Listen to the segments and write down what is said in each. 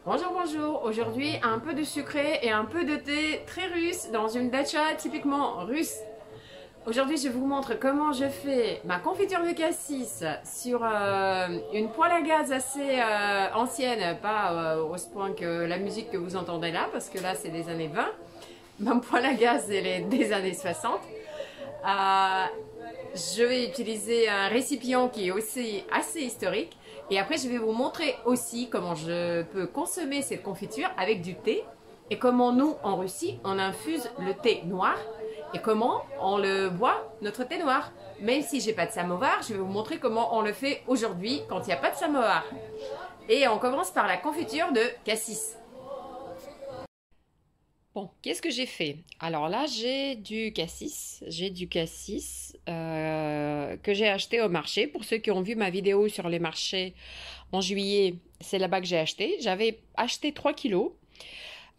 Bonjour, bonjour. Aujourd'hui, un peu de sucré et un peu de thé très russe dans une datcha typiquement russe. Aujourd'hui, je vous montre comment je fais ma confiture de cassis sur une poêle à gaz assez ancienne, pas au point que la musique que vous entendez là, parce que là, c'est des années 20. Ma poêle à gaz, elle est des années 60. Euh, je vais utiliser un récipient qui est aussi assez historique. Et après, je vais vous montrer aussi comment je peux consommer cette confiture avec du thé. Et comment nous, en Russie, on infuse le thé noir. Et comment on le boit, notre thé noir. Même si j'ai pas de samovar, je vais vous montrer comment on le fait aujourd'hui quand il n'y a pas de samovar. Et on commence par la confiture de cassis. Bon, qu'est-ce que j'ai fait? Alors là, j'ai du cassis. J'ai du cassis que j'ai acheté au marché. Pour ceux qui ont vu ma vidéo sur les marchés en juillet, c'est là-bas que j'ai acheté. J'avais acheté 3 kilos.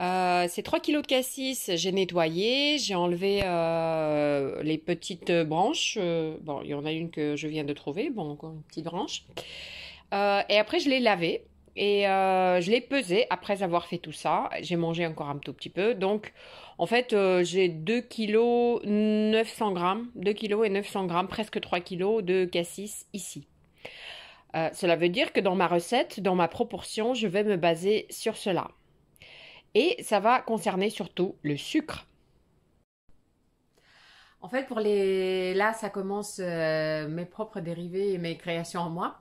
Ces 3 kilos de cassis, j'ai nettoyé. J'ai enlevé les petites branches. Bon, il y en a une que je viens de trouver. Bon, encore une petite branche. Et après, je l'ai lavé. Et je l'ai pesé après avoir fait tout ça. J'ai mangé encore un tout petit peu. Donc, en fait, j'ai 2 kilos 900 grammes. 2 kilos et 900 grammes, presque 3 kilos de cassis ici. Cela veut dire que dans ma recette, dans ma proportion, je vais me baser sur cela. Et ça va concerner surtout le sucre. En fait, là, ça commence mes propres dérivés et mes créations en moi.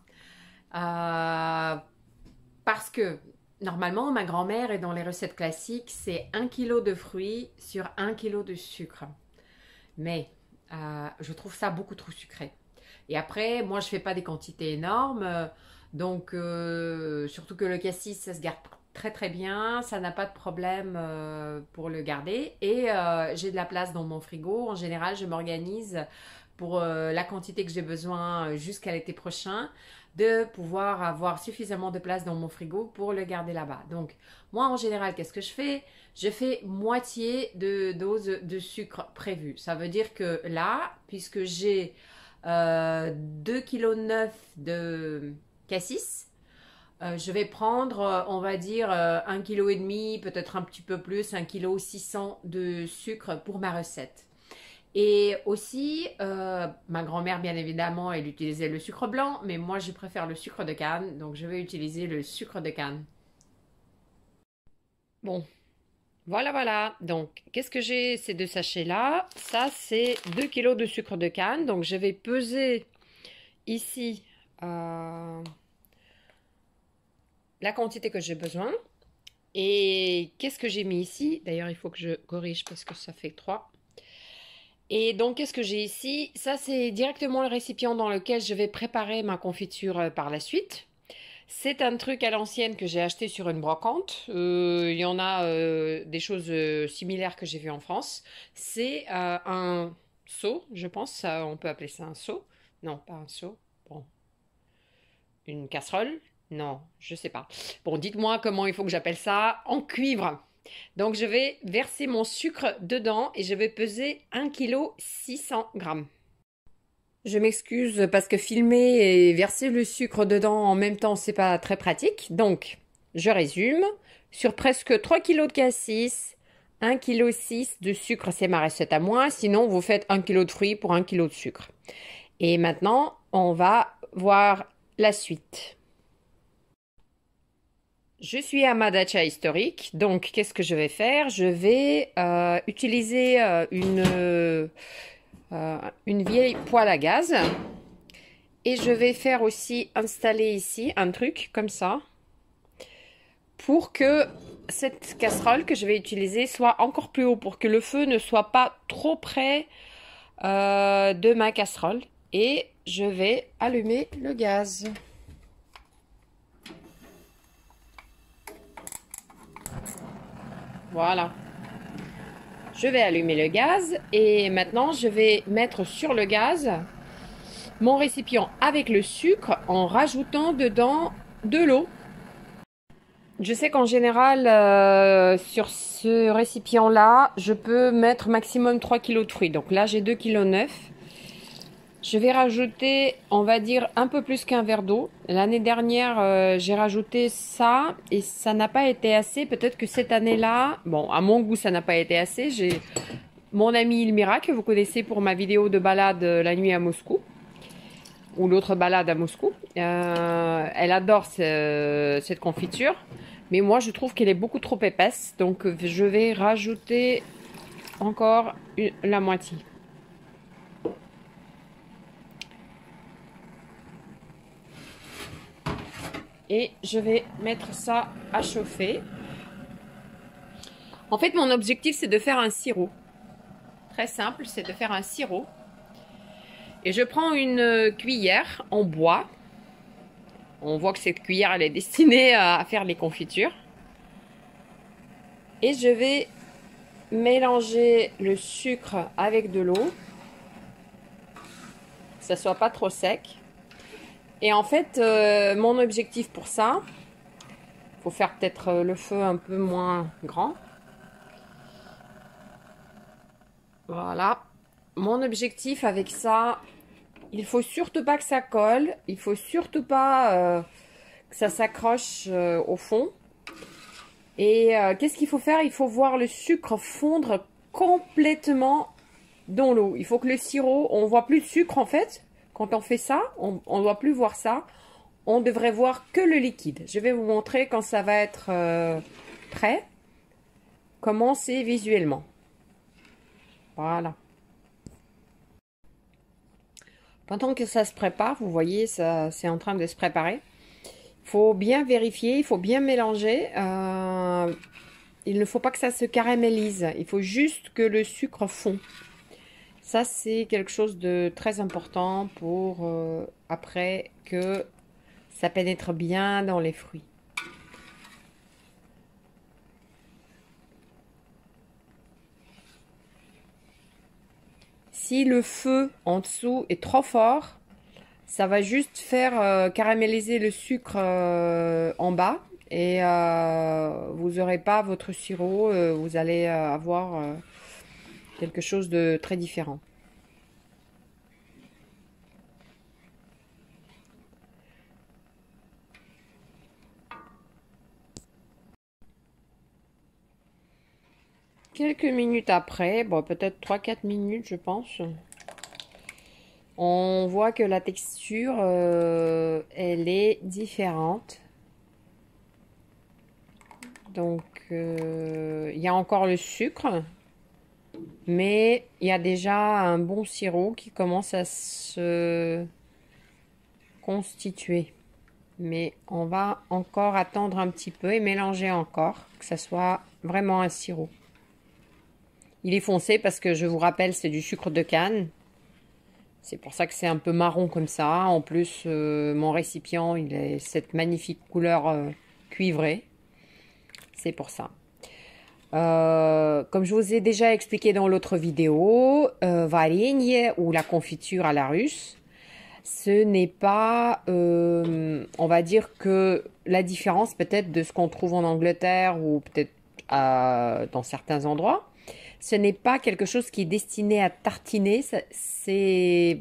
Parce que normalement, ma grand-mère est dans les recettes classiques, c'est 1 kg de fruits sur 1 kg de sucre. Mais je trouve ça beaucoup trop sucré. Et après, moi, je ne fais pas des quantités énormes. Donc, surtout que le cassis, ça se garde très très bien. Ça n'a pas de problème pour le garder. Et j'ai de la place dans mon frigo. En général, je m'organise pour la quantité que j'ai besoin jusqu'à l'été prochain, de pouvoir avoir suffisamment de place dans mon frigo pour le garder là-bas. Donc, moi, en général, qu'est-ce que je fais? Je fais moitié de dose de sucre prévue. Ça veut dire que là, puisque j'ai 2,9 kg de cassis, je vais prendre, on va dire, 1,5 kg, peut-être un petit peu plus, 1,6 kg de sucre pour ma recette. Et aussi, ma grand-mère, bien évidemment, elle utilisait le sucre blanc, mais moi, je préfère le sucre de canne, donc je vais utiliser le sucre de canne. Bon, voilà, voilà. Donc, qu'est-ce que j'ai ces deux sachets-là? Ça, c'est 2 kilos de sucre de canne. Donc, je vais peser ici la quantité que j'ai besoin. Et qu'est-ce que j'ai mis ici? D'ailleurs, il faut que je corrige parce que ça fait 3. Et donc, qu'est-ce que j'ai ici? Ça, c'est directement le récipient dans lequel je vais préparer ma confiture par la suite. C'est un truc à l'ancienne que j'ai acheté sur une brocante. Il y en a des choses similaires que j'ai vues en France. C'est un seau, je pense. On peut appeler ça un seau. Non, pas un seau. Bon, une casserole. Non, je sais pas. Bon, dites-moi comment il faut que j'appelle ça. En cuivre. Donc, je vais verser mon sucre dedans et je vais peser 1,6 kg. Je m'excuse parce que filmer et verser le sucre dedans en même temps, c'est pas très pratique. Donc, je résume. Sur presque 3 kg de cassis, 1,6 kg de sucre, c'est ma recette à moi. Sinon, vous faites 1 kg de fruits pour 1 kg de sucre. Et maintenant, on va voir la suite. Je suis à ma datcha historique, donc qu'est-ce que je vais faire? Je vais utiliser une vieille poêle à gaz et je vais faire aussi installer ici un truc comme ça pour que cette casserole que je vais utiliser soit encore plus haut, pour que le feu ne soit pas trop près de ma casserole. Et je vais allumer le gaz. Voilà. Je vais allumer le gaz et maintenant je vais mettre sur le gaz mon récipient avec le sucre en rajoutant dedans de l'eau. Je sais qu'en général, sur ce récipient-là, je peux mettre maximum 3 kg de fruits. Donc là, j'ai 2,9 kg. Je vais rajouter, on va dire, un peu plus qu'un verre d'eau. L'année dernière, j'ai rajouté ça et ça n'a pas été assez. Peut-être que cette année-là, bon, à mon goût, ça n'a pas été assez. J'ai mon amie Ilmira, que vous connaissez pour ma vidéo de balade la nuit à Moscou, ou l'autre balade à Moscou. Elle adore cette confiture, mais moi, je trouve qu'elle est beaucoup trop épaisse. Donc, je vais rajouter encore la moitié. Et je vais mettre ça à chauffer. En fait, mon objectif, c'est de faire un sirop. Très simple, c'est de faire un sirop. Et je prends une cuillère en bois. On voit que cette cuillère, elle est destinée à faire les confitures. Et je vais mélanger le sucre avec de l'eau. Que ça soit pas trop sec. Et en fait, mon objectif pour ça, il faut faire peut-être le feu un peu moins grand. Voilà. Mon objectif avec ça, il faut surtout pas que ça colle. Il faut surtout pas que ça s'accroche au fond. Et qu'est-ce qu'il faut faire? Il faut voir le sucre fondre complètement dans l'eau. Il faut que le sirop, on voit plus de sucre en fait. Quand on fait ça, on ne doit plus voir ça. On devrait voir que le liquide. Je vais vous montrer quand ça va être prêt, comment c'est visuellement. Voilà. Pendant que ça se prépare, vous voyez, ça c'est en train de se préparer. Il faut bien vérifier, il faut bien mélanger. Il ne faut pas que ça se caramélise. Il faut juste que le sucre fond. Ça, c'est quelque chose de très important pour après que ça pénètre bien dans les fruits. Si le feu en dessous est trop fort, ça va juste faire caraméliser le sucre en bas et vous n'aurez pas votre sirop, vous allez avoir quelque chose de très différent. Quelques minutes après, bon peut-être 3-4 minutes je pense, on voit que la texture, elle est différente. Donc, il y a encore le sucre, mais il y a déjà un bon sirop qui commence à se constituer. Mais on va encore attendre un petit peu et mélanger encore, que ça soit vraiment un sirop. Il est foncé parce que je vous rappelle, c'est du sucre de canne. C'est pour ça que c'est un peu marron comme ça. En plus, mon récipient, il est cette magnifique couleur cuivrée. C'est pour ça. Comme je vous ai déjà expliqué dans l'autre vidéo, varenье ou la confiture à la russe, ce n'est pas, on va dire que la différence peut-être de ce qu'on trouve en Angleterre ou peut-être dans certains endroits. Ce n'est pas quelque chose qui est destiné à tartiner, c'est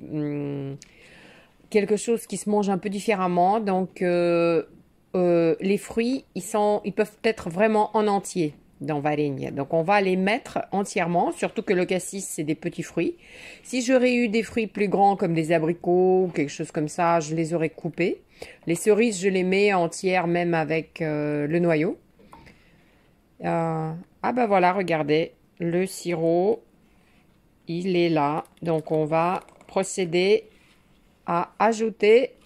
quelque chose qui se mange un peu différemment. Donc, les fruits, ils peuvent être vraiment en entier dans varenье. Donc, on va les mettre entièrement, surtout que le cassis, c'est des petits fruits. Si j'aurais eu des fruits plus grands comme des abricots ou quelque chose comme ça, je les aurais coupés. Les cerises, je les mets entières même avec le noyau. Ah ben voilà, regardez. Le sirop, il est là. Donc, on va procéder à ajouter,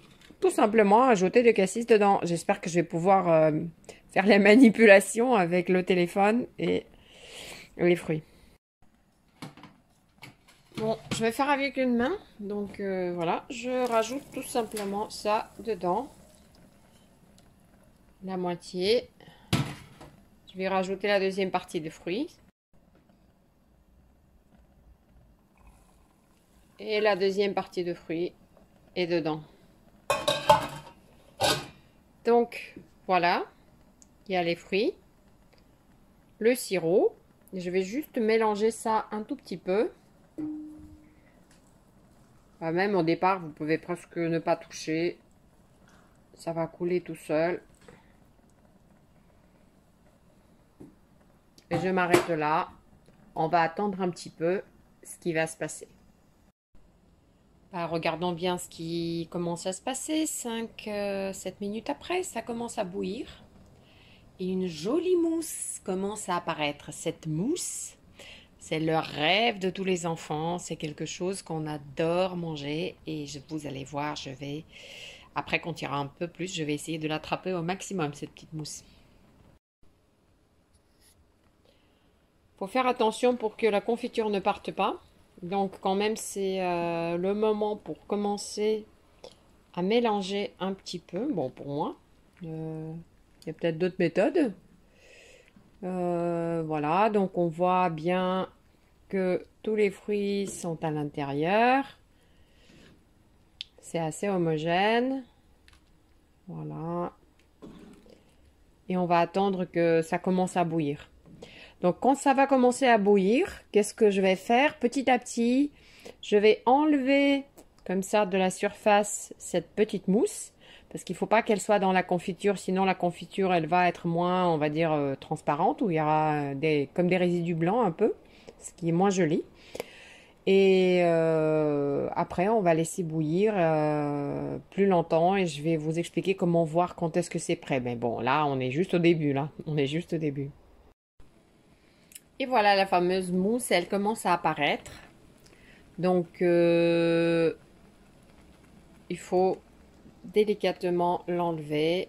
tout simplement, ajouter le cassis dedans. J'espère que je vais pouvoir faire la manipulation avec le téléphone et les fruits. Bon, je vais faire avec une main. Donc, voilà, je rajoute tout simplement ça dedans. La moitié. Je vais rajouter la deuxième partie de fruits. Et la deuxième partie de fruits est dedans. Donc, voilà. Il y a les fruits. Le sirop. Je vais juste mélanger ça un tout petit peu. Même au départ, vous pouvez presque ne pas toucher. Ça va couler tout seul. Et je m'arrête là. On va attendre un petit peu ce qui va se passer. Regardons bien ce qui commence à se passer. 5-7 minutes après, ça commence à bouillir. Et une jolie mousse commence à apparaître. Cette mousse, c'est le rêve de tous les enfants. C'est quelque chose qu'on adore manger. Et vous allez voir, après qu'on tirera un peu plus, je vais essayer de l'attraper au maximum, cette petite mousse. Faut faire attention pour que la confiture ne parte pas. Donc quand même, c'est le moment pour commencer à mélanger un petit peu. Bon, pour moi, il y a peut-être d'autres méthodes. Voilà, donc on voit bien que tous les fruits sont à l'intérieur. C'est assez homogène. Voilà. Et on va attendre que ça commence à bouillir. Donc, quand ça va commencer à bouillir, qu'est-ce que je vais faire? Petit à petit, je vais enlever comme ça de la surface cette petite mousse. Parce qu'il ne faut pas qu'elle soit dans la confiture, sinon la confiture, elle va être moins, on va dire, transparente, où il y aura comme des résidus blancs un peu, ce qui est moins joli. Et après, on va laisser bouillir plus longtemps et je vais vous expliquer comment voir quand est-ce que c'est prêt. Mais bon, là, on est juste au début, là. On est juste au début. Et voilà, la fameuse mousse, elle commence à apparaître. Donc, il faut délicatement l'enlever.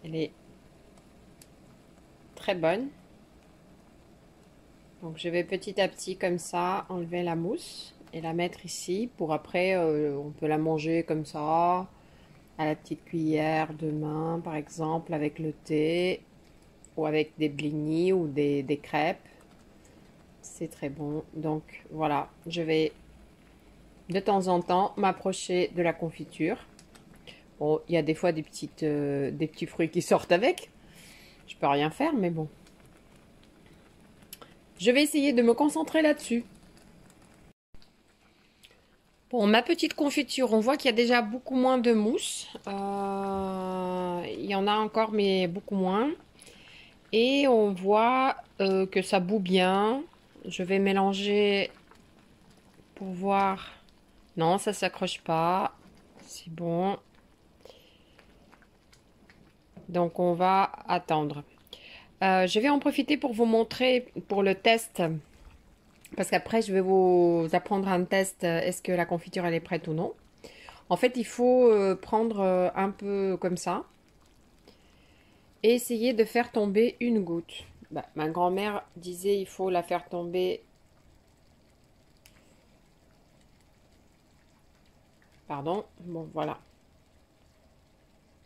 Elle est très bonne. Donc, je vais petit à petit, comme ça, enlever la mousse et la mettre ici. Pour après, on peut la manger comme ça, à la petite cuillère de main, par exemple, avec le thé. Ou avec des blinis ou des crêpes. C'est très bon. Donc voilà, je vais de temps en temps m'approcher de la confiture. Bon, il y a des fois des petits fruits qui sortent avec. Je peux rien faire, mais bon. Je vais essayer de me concentrer là-dessus. Bon, ma petite confiture, on voit qu'il y a déjà beaucoup moins de mousse. Il y en a encore, mais beaucoup moins. Et on voit que ça bout bien. Je vais mélanger pour voir. Non, ça s'accroche pas. C'est bon. Donc on va attendre. Je vais en profiter pour vous montrer pour le test. Parce qu'après, je vais vous apprendre un test. Est-ce que la confiture elle est prête ou non? En fait, il faut prendre un peu comme ça. Et essayer de faire tomber une goutte. Ma grand-mère disait il faut la faire tomber. Pardon, bon voilà.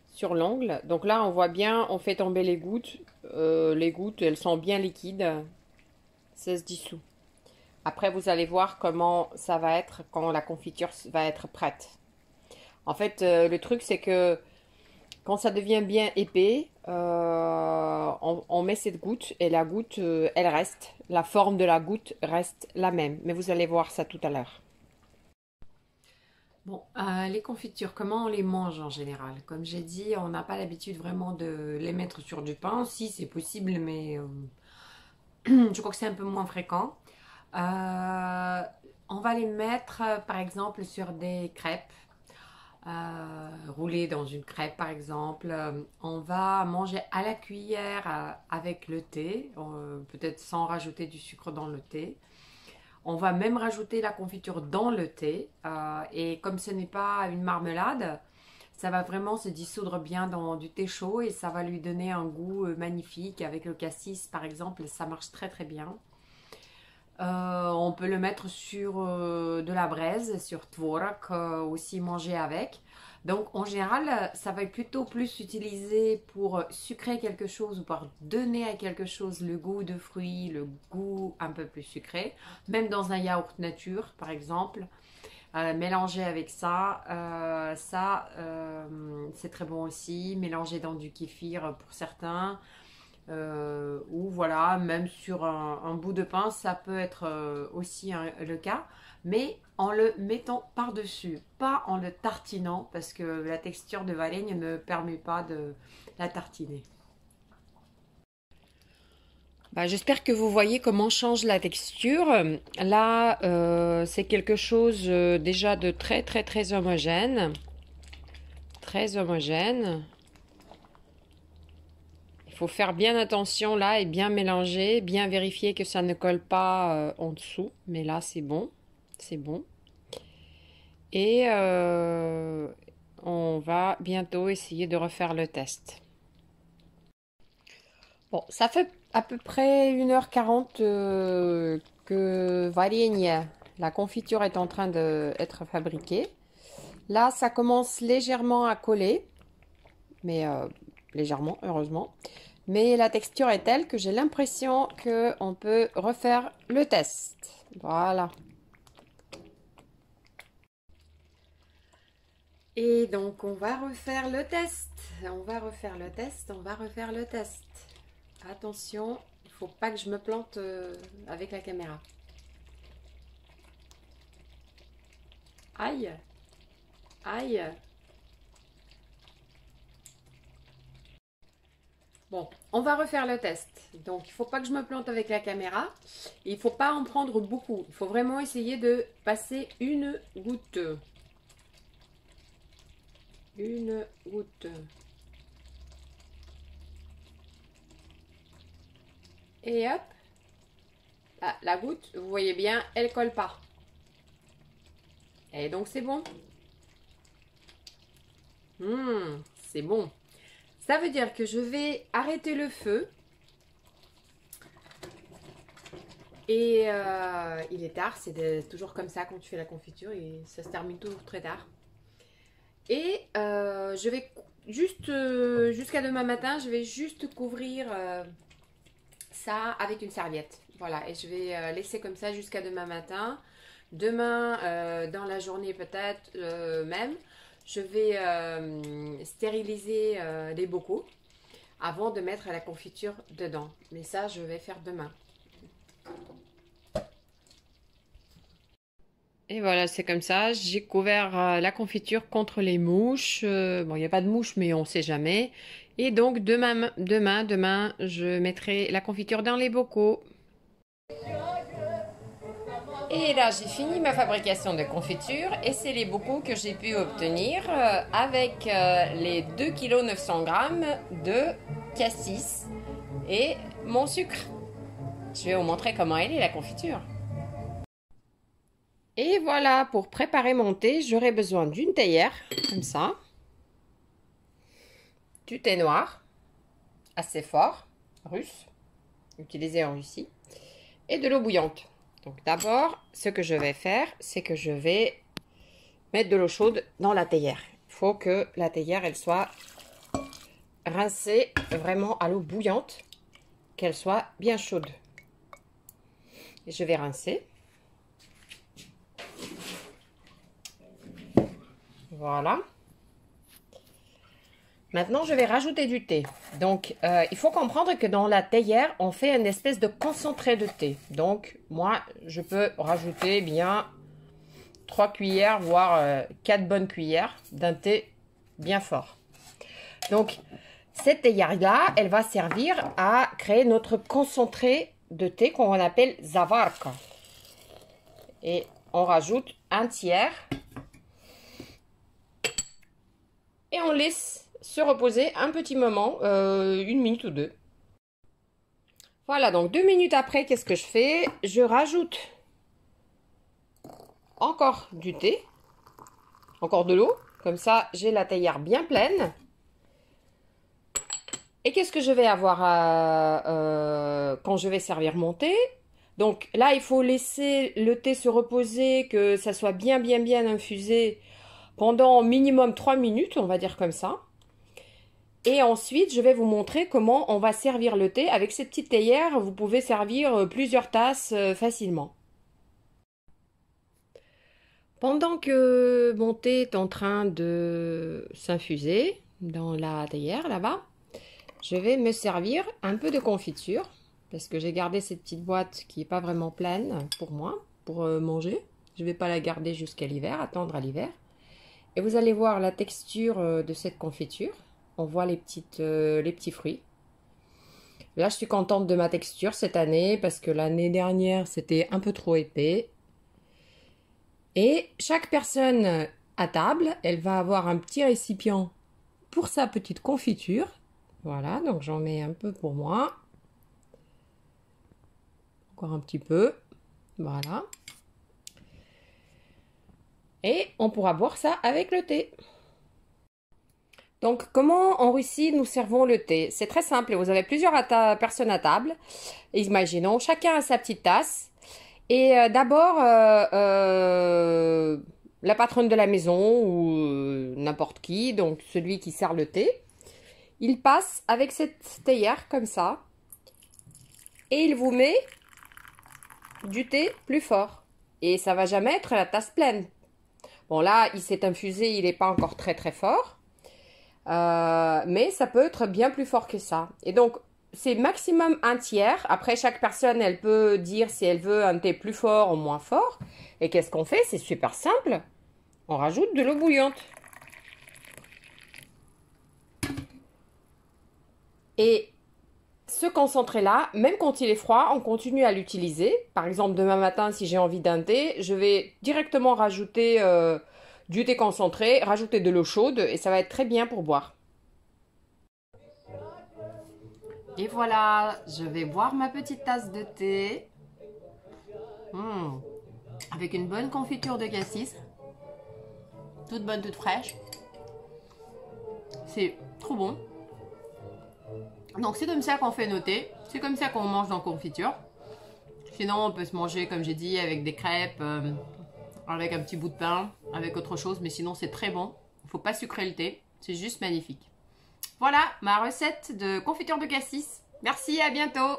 Sur l'ongle. Donc là, on voit bien, on fait tomber les gouttes. Les gouttes, elles sont bien liquides. Ça se dissout. Après, vous allez voir comment ça va être quand la confiture va être prête. En fait, le truc, c'est que quand ça devient bien épais, on met cette goutte et la goutte, elle reste. La forme de la goutte reste la même. Mais vous allez voir ça tout à l'heure. Bon, les confitures, comment on les mange en général? Comme j'ai dit, on n'a pas l'habitude vraiment de les mettre sur du pain. Si, c'est possible, mais je crois que c'est un peu moins fréquent. On va les mettre, par exemple, sur des crêpes. Rouler dans une crêpe par exemple. On va manger à la cuillère avec le thé, peut-être sans rajouter du sucre dans le thé. On va même rajouter la confiture dans le thé et comme ce n'est pas une marmelade, ça va vraiment se dissoudre bien dans du thé chaud et ça va lui donner un goût magnifique. Avec le cassis par exemple, ça marche très très bien. On peut le mettre sur de la braise, sur tvorog, aussi manger avec. Donc en général, ça va être plutôt plus utilisé pour sucrer quelque chose ou pour donner à quelque chose le goût de fruits, le goût un peu plus sucré. Même dans un yaourt nature par exemple, mélanger avec ça, c'est très bon aussi. Mélanger dans du kéfir pour certains. ou voilà, même sur un bout de pain, ça peut être aussi le cas, mais en le mettant par-dessus, pas en le tartinant, parce que la texture de Valaigne ne permet pas de la tartiner. Bah, j'espère que vous voyez comment change la texture. Là, c'est quelque chose déjà de très très très homogène. Très homogène. Il faut faire bien attention là et bien mélanger, bien vérifier que ça ne colle pas en dessous. Mais là, c'est bon. C'est bon. Et on va bientôt essayer de refaire le test. Bon, ça fait à peu près 1h40 que Varigne, la confiture est en train d'être fabriquée. Là, ça commence légèrement à coller, mais légèrement, heureusement. Mais la texture est telle que j'ai l'impression qu'on peut refaire le test. Voilà. Et donc, on va refaire le test. On va refaire le test. On va refaire le test. Attention, il ne faut pas que je me plante avec la caméra. Aïe! Aïe! Bon, on va refaire le test. Donc, il ne faut pas que je me plante avec la caméra. Il ne faut pas en prendre beaucoup. Il faut vraiment essayer de passer une goutte. Une goutte. Et hop. Ah, la goutte, vous voyez bien, elle ne colle pas. Et donc, c'est bon. C'est bon. Ça veut dire que je vais arrêter le feu. Et il est tard, c'est toujours comme ça quand tu fais la confiture et ça se termine toujours très tard. Et je vais juste, jusqu'à demain matin, je vais juste couvrir ça avec une serviette. Voilà, et je vais laisser comme ça jusqu'à demain matin. Demain, dans la journée peut-être même, je vais stériliser les bocaux avant de mettre la confiture dedans. Mais ça, je vais faire demain. Et voilà, c'est comme ça. J'ai couvert la confiture contre les mouches. Bon, il n'y a pas de mouches, mais on ne sait jamais. Et donc, demain, je mettrai la confiture dans les bocaux. Et là, j'ai fini ma fabrication de confiture et c'est les bocaux que j'ai pu obtenir avec les 2,9 kg de cassis et mon sucre. Je vais vous montrer comment elle est la confiture. Et voilà, pour préparer mon thé, j'aurai besoin d'une théière, comme ça, du thé noir, assez fort, russe, utilisé en Russie, et de l'eau bouillante. Donc d'abord, ce que je vais faire, c'est que je vais mettre de l'eau chaude dans la théière. Il faut que la théière, elle soit rincée vraiment à l'eau bouillante, qu'elle soit bien chaude. Et je vais rincer. Voilà. Maintenant, je vais rajouter du thé. Donc, il faut comprendre que dans la théière, on fait une espèce de concentré de thé. Donc, moi, je peux rajouter bien 3 cuillères, voire 4 bonnes cuillères d'un thé bien fort. Donc, cette théière-là, elle va servir à créer notre concentré de thé qu'on appelle zavarka. Et on rajoute un tiers. Et on laisse se reposer un petit moment, 1 minute ou 2. Voilà, donc 2 minutes après, qu'est-ce que je fais? Je rajoute encore du thé, encore de l'eau. Comme ça, j'ai la théière bien pleine. Et qu'est-ce que je vais avoir quand je vais servir mon thé? Donc là, il faut laisser le thé se reposer, que ça soit bien infusé pendant minimum 3 minutes, on va dire comme ça. Et ensuite, je vais vous montrer comment on va servir le thé. Avec cette petite théière, vous pouvez servir plusieurs tasses facilement. Pendant que mon thé est en train de s'infuser dans la théière là-bas, je vais me servir un peu de confiture parce que j'ai gardé cette petite boîte qui n'est pas vraiment pleine pour moi, pour manger. Je ne vais pas la garder jusqu'à l'hiver, attendre à l'hiver. Et vous allez voir la texture de cette confiture. On voit les petits fruits. Là, je suis contente de ma texture cette année parce que l'année dernière, c'était un peu trop épais. Et chaque personne à table, elle va avoir un petit récipient pour sa petite confiture. Voilà, donc j'en mets un peu pour moi. Encore un petit peu. Voilà. Et on pourra boire ça avec le thé. Donc, comment en Russie nous servons le thé? C'est très simple. Vous avez plusieurs personnes à table. Imaginons, chacun a sa petite tasse. Et d'abord, la patronne de la maison ou n'importe qui, donc celui qui sert le thé, il passe avec cette théière comme ça. Et il vous met du thé plus fort. Et ça va jamais être la tasse pleine. Bon là, il s'est infusé, il n'est pas encore très très fort. Mais ça peut être bien plus fort que ça. Et donc, c'est maximum un tiers. Après, chaque personne, elle peut dire si elle veut un thé plus fort ou moins fort. Et qu'est-ce qu'on fait? C'est super simple. On rajoute de l'eau bouillante. Et ce concentré-là, même quand il est froid, on continue à l'utiliser. Par exemple, demain matin, si j'ai envie d'un thé, je vais directement rajouter du thé concentré, rajouter de l'eau chaude et ça va être très bien pour boire. Et voilà, je vais boire ma petite tasse de thé. Avec une bonne confiture de cassis. Toute bonne, toute fraîche. C'est trop bon. Donc c'est comme ça qu'on fait nos thés. C'est comme ça qu'on mange dans confiture. Sinon on peut se manger, comme j'ai dit, avec des crêpes, avec un petit bout de pain, avec autre chose. Mais sinon c'est très bon. Il ne faut pas sucrer le thé. C'est juste magnifique. Voilà ma recette de confiture de cassis. Merci, à bientôt.